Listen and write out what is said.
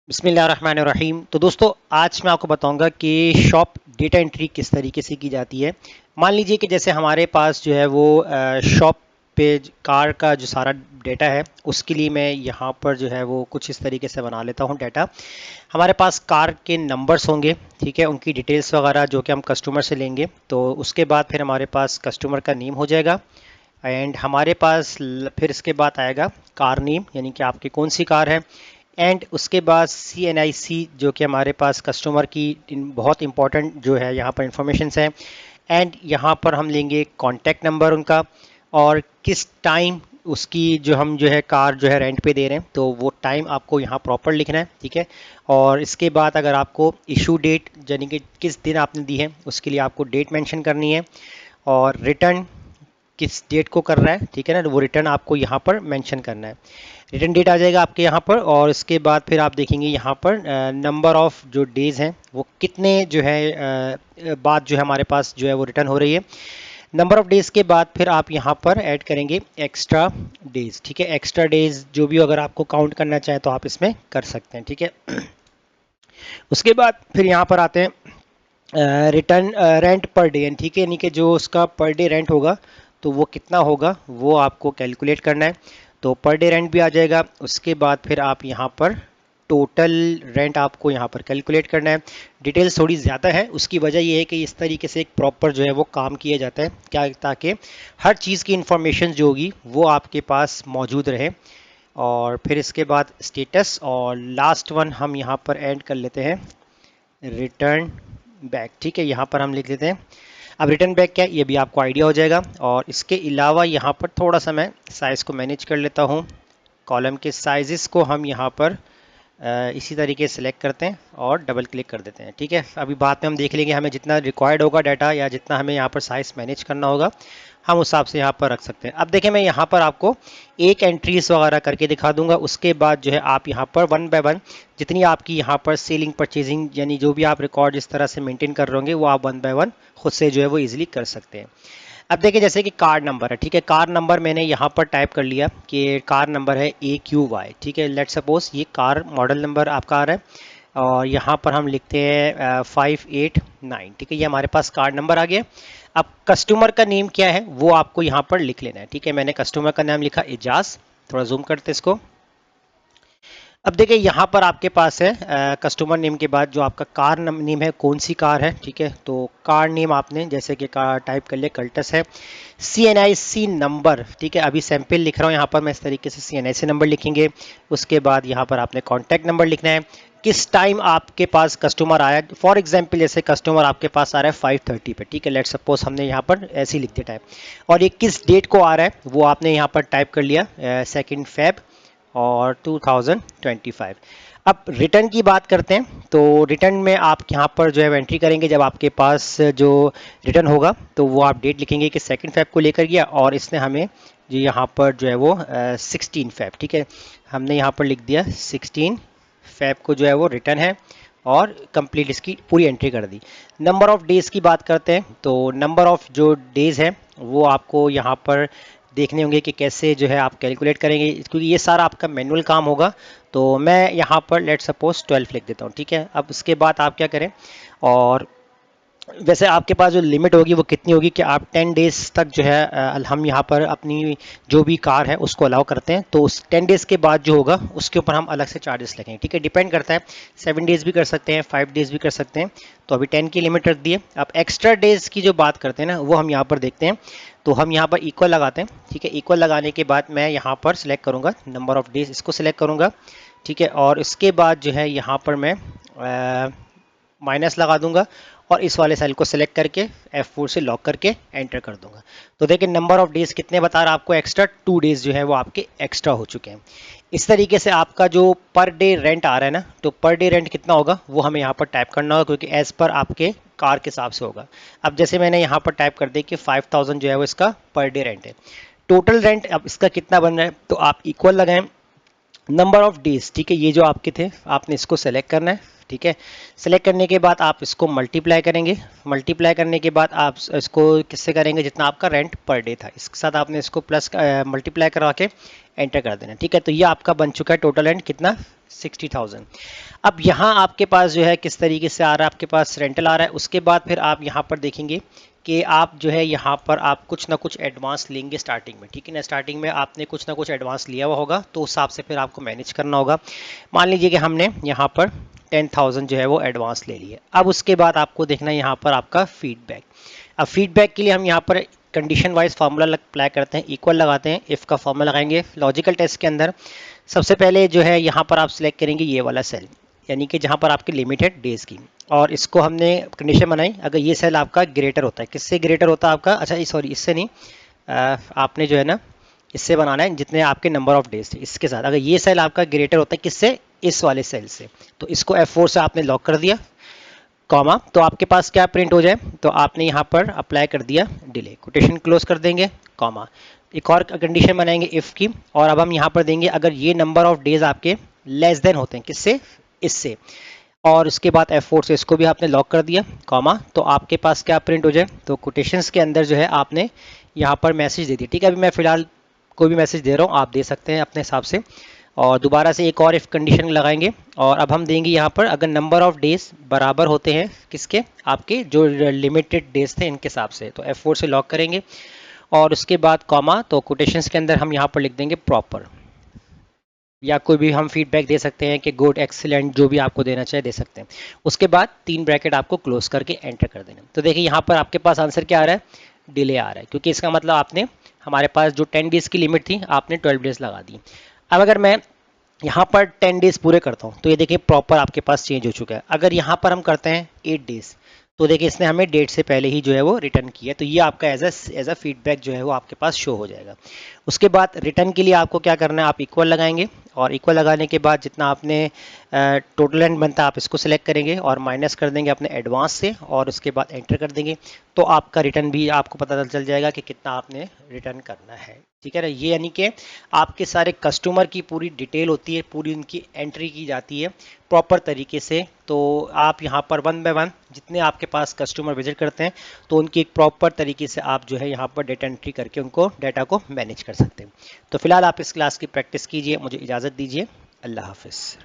बिस्मिल्लाहिर्रहमानिर्रहीम। तो दोस्तों, आज मैं आपको बताऊंगा कि शॉप डेटा एंट्री किस तरीके से की जाती है। मान लीजिए कि जैसे हमारे पास जो है वो शॉप पे कार का जो सारा डेटा है, उसके लिए मैं यहाँ पर जो है वो कुछ इस तरीके से बना लेता हूँ डेटा। हमारे पास कार के नंबर्स होंगे, ठीक है, उनकी डिटेल्स वगैरह जो कि हम कस्टमर से लेंगे। तो उसके बाद फिर हमारे पास कस्टमर का नेम हो जाएगा एंड हमारे पास फिर इसके बाद आएगा कार नेम, यानी कि आपकी कौन सी कार है। एंड उसके बाद CNIC जो कि हमारे पास कस्टमर की बहुत इंपॉर्टेंट जो है यहाँ पर इंफॉर्मेशंस है। एंड यहाँ पर हम लेंगे कॉन्टैक्ट नंबर उनका और किस टाइम उसकी जो है कार जो है रेंट पे दे रहे हैं, तो वो टाइम आपको यहाँ प्रॉपर लिखना है, ठीक है। और इसके बाद अगर आपको इशू डेट यानी कि किस दिन आपने दी है, उसके लिए आपको डेट मेंशन करनी है। और रिटर्न किस डेट को कर रहा है, ठीक है ना, तो वो रिटर्न आपको यहाँ पर मेंशन करना है। रिटर्न डेट आ जाएगा आपके यहाँ पर। और इसके बाद फिर आप देखेंगे यहाँ पर नंबर ऑफ जो डेज़ हैं वो कितने जो है बाद जो है हमारे पास जो है वो रिटर्न हो रही है। नंबर ऑफ डेज़ के बाद फिर आप यहाँ पर ऐड करेंगे एक्स्ट्रा डेज़, ठीक है। एक्स्ट्रा डेज़ जो भी अगर आपको काउंट करना चाहे तो आप इसमें कर सकते हैं, ठीक है। उसके बाद फिर यहाँ पर आते हैं रिटर्न रेंट पर डे, ठीक है, यानी कि जो उसका पर डे रेंट होगा तो वो कितना होगा वो आपको कैलकुलेट करना है। तो पर डे रेंट भी आ जाएगा। उसके बाद फिर आप यहाँ पर टोटल रेंट आपको यहाँ पर कैलकुलेट करना है। डिटेल्स थोड़ी ज़्यादा है, उसकी वजह ये है कि इस तरीके से एक प्रॉपर जो है वो काम किया जाता है, क्या, ताकि हर चीज़ की इंफॉर्मेशन जो होगी वो आपके पास मौजूद रहे। और फिर इसके बाद स्टेटस और लास्ट वन हम यहाँ पर ऐड कर लेते हैं रिटर्न बैक, ठीक है, यहाँ पर हम लिख देते हैं। अब रिटर्न बैक क्या है ये भी आपको आइडिया हो जाएगा। और इसके अलावा यहाँ पर थोड़ा सा मैं साइज़ को मैनेज कर लेता हूँ। कॉलम के साइज़ेस को हम यहाँ पर इसी तरीके से सेलेक्ट करते हैं और डबल क्लिक कर देते हैं, ठीक है। अभी बाद में हम देख लेंगे हमें जितना रिक्वायर्ड होगा डाटा या जितना हमें यहाँ पर साइज़ मैनेज करना होगा, हम उस हिसाब से यहाँ पर रख सकते हैं। अब देखें, मैं यहाँ पर आपको एक एंट्रीज वगैरह करके दिखा दूंगा। उसके बाद जो है आप यहाँ पर वन बाय वन जितनी आपकी यहाँ पर सेलिंग परचेजिंग यानी जो भी आप रिकॉर्ड इस तरह से मेंटेन कर रहे होंगे वो आप वन बाय वन खुद से जो है वो इजीली कर सकते हैं। अब देखिए, जैसे कि कार नंबर है, ठीक है, कार नंबर मैंने यहाँ पर टाइप कर लिया कि कार नंबर है AQY, ठीक है। लेट सपोज ये कार मॉडल नंबर आपका आ रहा है और यहाँ पर हम लिखते हैं 589, ठीक है, ये हमारे पास कार नंबर आ गया। अब कस्टमर का नेम क्या है वो आपको यहाँ पर लिख लेना है, ठीक है। मैंने कस्टमर का नाम लिखा एजाज। थोड़ा जूम करते इसको। अब देखिए, यहाँ पर आपके पास है कस्टमर नेम के बाद जो आपका कार नेम है, कौन सी कार है, ठीक है। तो कार नेम आपने जैसे कि कार टाइप कर लिया, कल्टस है। CNIC नंबर, ठीक है, अभी सैंपल लिख रहा हूँ यहाँ पर मैं, इस तरीके से CNIC नंबर लिखेंगे। उसके बाद यहाँ पर आपने कॉन्टैक्ट नंबर लिखना है। किस टाइम आपके पास कस्टमर आया, फॉर एग्जाम्पल जैसे कस्टमर आपके पास आ रहा है 5:30 पे, ठीक है, लेट सपोज हमने यहाँ पर ऐसे ही लिख दिया टाइप। और ये किस डेट को आ रहा है वो आपने यहाँ पर टाइप कर लिया 2 Feb और 2025। अब रिटर्न की बात करते हैं। तो रिटर्न में आप यहाँ पर जो है एंट्री करेंगे, जब आपके पास जो रिटर्न होगा तो वो आप डेट लिखेंगे कि 2 Feb को लेकर गया और इसने हमें जो यहाँ पर जो है वो 16 Feb, ठीक है, हमने यहाँ पर लिख दिया 16 Feb को जो है वो रिटर्न है और कंप्लीट इसकी पूरी एंट्री कर दी। नंबर ऑफ़ डेज़ की बात करते हैं। तो नंबर ऑफ़ जो डेज़ है वो आपको यहाँ पर देखने होंगे कि कैसे जो है आप कैलकुलेट करेंगे, क्योंकि ये सारा आपका मैनुअल काम होगा। तो मैं यहाँ पर लेट सपोज 12 लिख देता हूँ, ठीक है। अब उसके बाद आप क्या करें, और वैसे आपके पास जो लिमिट होगी वो कितनी होगी कि आप 10 डेज़ तक जो है हम यहाँ पर अपनी जो भी कार है उसको अलाउ करते हैं। तो उस 10 डेज़ के बाद जो होगा उसके ऊपर हम अलग से चार्जेस लगेंगे, ठीक है। डिपेंड करता है, 7 डेज़ भी कर सकते हैं, 5 डेज़ भी कर सकते हैं। तो अभी 10 की लिमिट रख दिए। अब एक्स्ट्रा डेज़ की जो बात करते हैं ना, वो हम यहाँ पर देखते हैं। तो हम यहाँ पर इक्वल लगाते हैं, ठीक है। इक्वल लगाने के बाद मैं यहाँ पर सिलेक्ट करूँगा नंबर ऑफ़ डेज़, इसको सिलेक्ट करूँगा, ठीक है। और इसके बाद जो है यहाँ पर मैं माइनस लगा दूंगा और इस वाले सेल को सिलेक्ट करके F4 से लॉक करके एंटर कर दूंगा। तो देखिए, नंबर ऑफ डेज कितने बता रहा है आपको, एक्स्ट्रा 2 डेज जो है वो आपके एक्स्ट्रा हो चुके हैं। इस तरीके से आपका जो पर डे रेंट आ रहा है ना, तो पर डे रेंट कितना होगा वो हमें यहाँ पर टाइप करना होगा, क्योंकि एज पर आपके कार के हिसाब से होगा। अब जैसे मैंने यहाँ पर टाइप कर दिया कि 5000 जो है वो इसका पर डे रेंट है। टोटल रेंट अब इसका कितना बन रहा है, तो आप इक्वल लगाएं नंबर ऑफ डेज, ठीक है, ये जो आपके थे आपने इसको सेलेक्ट करना है, ठीक है। सेलेक्ट करने के बाद आप इसको मल्टीप्लाई करेंगे। मल्टीप्लाई करने के बाद आप इसको किससे करेंगे, जितना आपका रेंट पर डे था इसके साथ आपने इसको प्लस मल्टीप्लाई करा के एंटर कर देना, ठीक है। तो ये आपका बन चुका है टोटल रेंट कितना, 60,000। अब यहाँ आपके पास जो है किस तरीके से आ रहा है, आपके पास रेंटल आ रहा है। उसके बाद फिर आप यहाँ पर देखेंगे कि आप जो है यहाँ पर आप कुछ ना कुछ एडवांस लेंगे स्टार्टिंग में, ठीक है ना। स्टार्टिंग में आपने कुछ ना कुछ एडवांस लिया हुआ होगा, तो उस हिसाब से फिर आपको मैनेज करना होगा। मान लीजिए कि हमने यहाँ पर 10,000 जो है वो एडवांस ले लिए। अब उसके बाद आपको देखना है यहाँ पर आपका फीडबैक। अब फीडबैक के लिए हम यहाँ पर कंडीशन वाइज फार्मूला अप्लाई करते हैं, इक्वल लगाते हैं, इफ़ का फार्मूला लगाएंगे लॉजिकल टेस्ट के अंदर। सबसे पहले जो है यहाँ पर आप सिलेक्ट करेंगे ये वाला सेल, यानी कि जहाँ पर आपकी लिमिटेड डेज की, और इसको हमने कंडीशन बनाई अगर ये सेल आपका ग्रेटर होता है। किससे ग्रेटर होता है आपका, अच्छा सॉरी इससे नहीं, आपने जो है ना इससे बनाना है जितने आपके नंबर ऑफ डेज थे इसके साथ। अगर ये सेल आपका ग्रेटर होता है किससे, इस वाले सेल से, तो इसको F4 से आपने लॉक कर दिया, कॉमा, तो आपके पास क्या प्रिंट हो जाए, तो आपने यहाँ पर अप्लाई कर दिया डिले, कोटेशन क्लोज कर देंगे, कॉमा। एक और कंडीशन बनाएंगे इफ़ की, और अब हम यहाँ पर देंगे अगर ये नंबर ऑफ डेज आपके लेस देन होते हैं किससे, इससे, और उसके बाद F4 से इसको भी आपने लॉक कर दिया, कॉमा, तो आपके पास क्या प्रिंट हो जाए, तो कोटेशंस के अंदर जो है आपने यहाँ पर मैसेज दे दिया, ठीक है। अभी मैं फिलहाल कोई भी मैसेज दे रहा हूँ, आप दे सकते हैं अपने हिसाब से, और दोबारा से एक और इफ कंडीशन लगाएंगे, और अब हम देंगे यहाँ पर अगर नंबर ऑफ डेज बराबर होते हैं किसके, आपके जो लिमिटेड डेज थे इनके हिसाब से, तो F4 से लॉक करेंगे, और उसके बाद कॉमा, तो कोटेशंस के अंदर हम यहाँ पर लिख देंगे प्रॉपर, या कोई भी हम फीडबैक दे सकते हैं कि गुड, एक्सीलेंट, जो भी आपको देना चाहे दे सकते हैं। उसके बाद 3 ब्रैकेट आपको क्लोज करके एंटर कर देना। तो देखिए यहाँ पर आपके पास आंसर क्या आ रहा है, डिले आ रहा है, क्योंकि इसका मतलब आपने हमारे पास जो 10 डेज की लिमिट थी आपने 12 डेज लगा दी। अब अगर मैं यहाँ पर 10 डेज पूरे करता हूँ तो ये देखिए प्रॉपर आपके पास चेंज हो चुका है। अगर यहाँ पर हम करते हैं 8 डेज, तो देखिए इसने हमें डेट से पहले ही जो है वो रिटर्न किया, तो ये आपका एज अ फीडबैक जो है वो आपके पास शो हो जाएगा। उसके बाद रिटर्न के लिए आपको क्या करना है, आप इक्वल लगाएंगे, और इक्वल लगाने के बाद जितना आपने टोटल एंड बनता है आप इसको सिलेक्ट करेंगे और माइनस कर देंगे अपने एडवांस से, और उसके बाद एंटर कर देंगे, तो आपका रिटर्न भी आपको पता चल जाएगा कि कितना आपने रिटर्न करना है, ठीक है ना। ये यानी कि आपके सारे कस्टमर की पूरी डिटेल होती है, पूरी उनकी एंट्री की जाती है प्रॉपर तरीके से। तो आप यहाँ पर 1 बाय 1 जितने आपके पास कस्टमर विजिट करते हैं तो उनकी एक प्रॉपर तरीके से आप जो है यहाँ पर डेटा एंट्री करके उनको डाटा को मैनेज कर सकते हैं। तो फिलहाल आप इस क्लास की प्रैक्टिस कीजिए, मुझे इजाज़त दीजिए, अल्लाह हाफिज़।